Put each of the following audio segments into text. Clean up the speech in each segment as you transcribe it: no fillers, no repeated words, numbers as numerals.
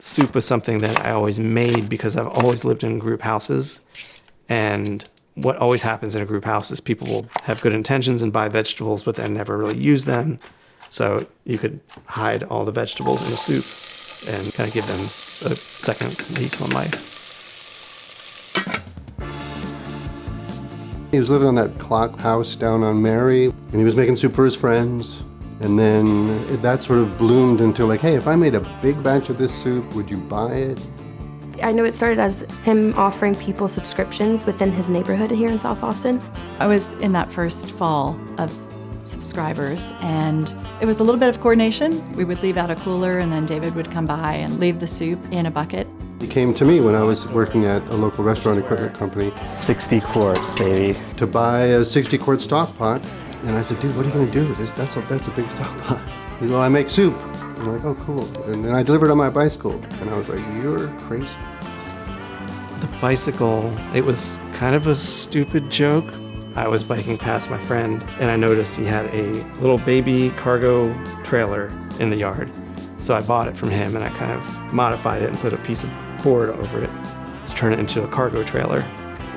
Soup was something that I always made because I've always lived in group houses. And what always happens in a group house is people will have good intentions and buy vegetables, but then never really use them. So you could hide all the vegetables in a soup and kind of give them a second lease on life. He was living on that clock house down on Mary, and he was making soup for his friends. And then that sort of bloomed into like, hey, if I made a big batch of this soup, would you buy it? I know it started as him offering people subscriptions within his neighborhood here in South Austin. I was in that first fall of subscribers, and it was a little bit of coordination. We would leave out a cooler, and then David would come by and leave the soup in a bucket. He came to me when I was working at a local restaurant equipment company. 60 quarts, baby. To buy a 60-quart stock pot. And I said, dude, what are you going to do with this? That's a big stock pot. He's well, I make soup. I'm like, oh, cool. And then I delivered on my bicycle. And I was like, you're crazy. The bicycle, it was kind of a stupid joke. I was biking past my friend, and I noticed he had a little baby cargo trailer in the yard. So I bought it from him, and I kind of modified it and put a piece of cord over it to turn it into a cargo trailer.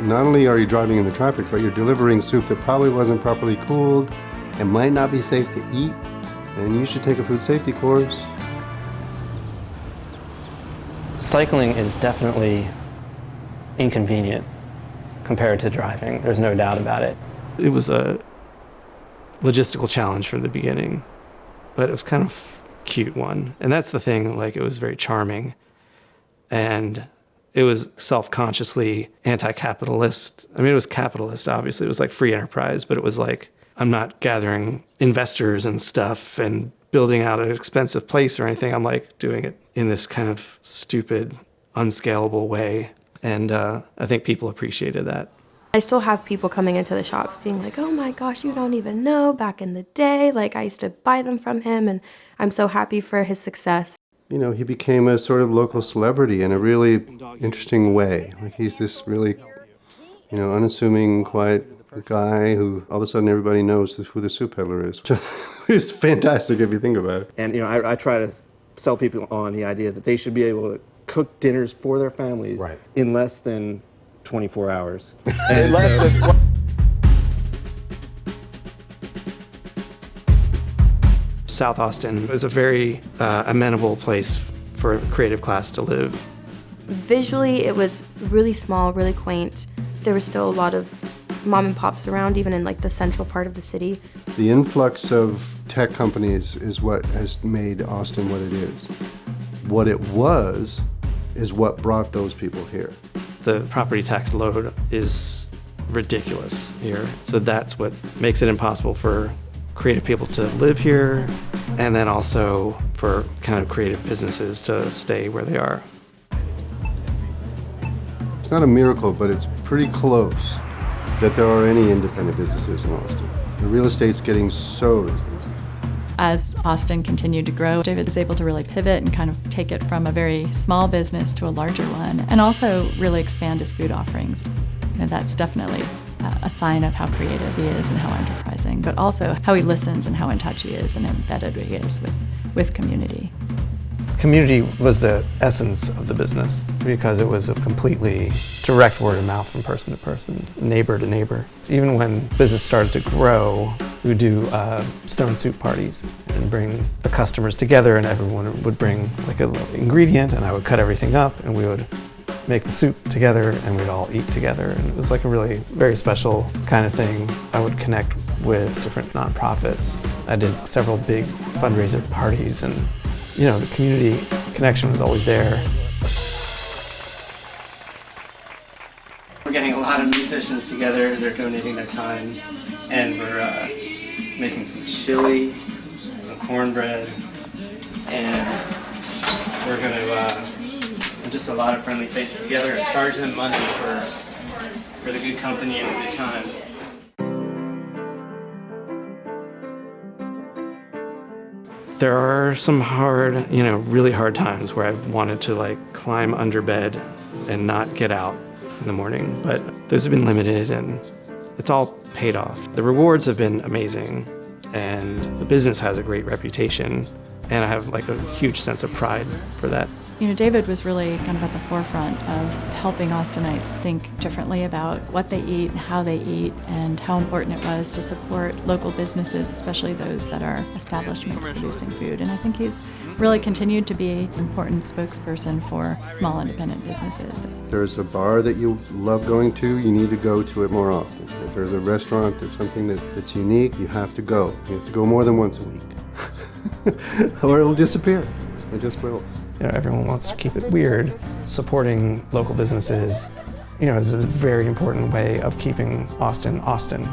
Not only are you driving in the traffic, but you're delivering soup that probably wasn't properly cooled and might not be safe to eat, and you should take a food safety course. Cycling is definitely inconvenient compared to driving. There's no doubt about it. It was a logistical challenge from the beginning, but it was kind of a cute one. And that's the thing, like, it was very charming. And it was self-consciously anti-capitalist. I mean, it was capitalist, obviously. It was like free enterprise, but it was like, I'm not gathering investors and stuff and building out an expensive place or anything. I'm like doing it in this kind of stupid, unscalable way. And I think people appreciated that. I still have people coming into the shop being like, oh my gosh, you don't even know, back in the day, like I used to buy them from him, and I'm so happy for his success. You know, he became a sort of local celebrity in a really interesting way. Like, he's this really, you know, unassuming, quiet guy who all of a sudden everybody knows who the Soup Peddler is. It's fantastic if you think about it. And, you know, I try to sell people on the idea that they should be able to cook dinners for their families in less than 24 hours. And South Austin is a very amenable place for a creative class to live. Visually, it was really small, really quaint. There was still a lot of mom and pops around, even in like the central part of the city. The influx of tech companies is what has made Austin what it is. What it was is what brought those people here. The property tax load is ridiculous here. So that's what makes it impossible for creative people to live here, and then also for kind of creative businesses to stay where they are. It's not a miracle, but it's pretty close that there are any independent businesses in Austin. The real estate's getting so expensive. As Austin continued to grow, David was able to really pivot and kind of take it from a very small business to a larger one, and also really expand his food offerings. You know, that's definitely a sign of how creative he is and how enterprising, but also how he listens and how in touch he is and embedded he is with community. Community was the essence of the business because it was a completely direct word of mouth from person to person, neighbor to neighbor. Even when business started to grow, we would do stone soup parties and bring the customers together, and everyone would bring like a little ingredient, and I would cut everything up, and we would make the soup together, and we'd all eat together. And it was like a really very special kind of thing. I would connect with different nonprofits. I did several big fundraiser parties, and you know, the community connection was always there. We're getting a lot of musicians together. They're donating their time, and we're making some chili, some cornbread, and we're going to just a lot of friendly faces together and charge them money for the good company and the good time. There are some hard, really hard times where I've wanted to like climb under bed and not get out in the morning, but those have been limited and it's all paid off. The rewards have been amazing and the business has a great reputation, And I have like a huge sense of pride for that. You know, David was really kind of at the forefront of helping Austinites think differently about what they eat, how they eat, and how important it was to support local businesses, especially those that are establishments producing food. And I think he's really continued to be an important spokesperson for small independent businesses. If there's a bar that you love going to, you need to go to it more often. If there's a restaurant, there's something that's unique, you have to go. You have to go more than once a week. Or it'll disappear. It just will. You know, everyone wants to keep it weird. Supporting local businesses, you know, is a very important way of keeping Austin, Austin.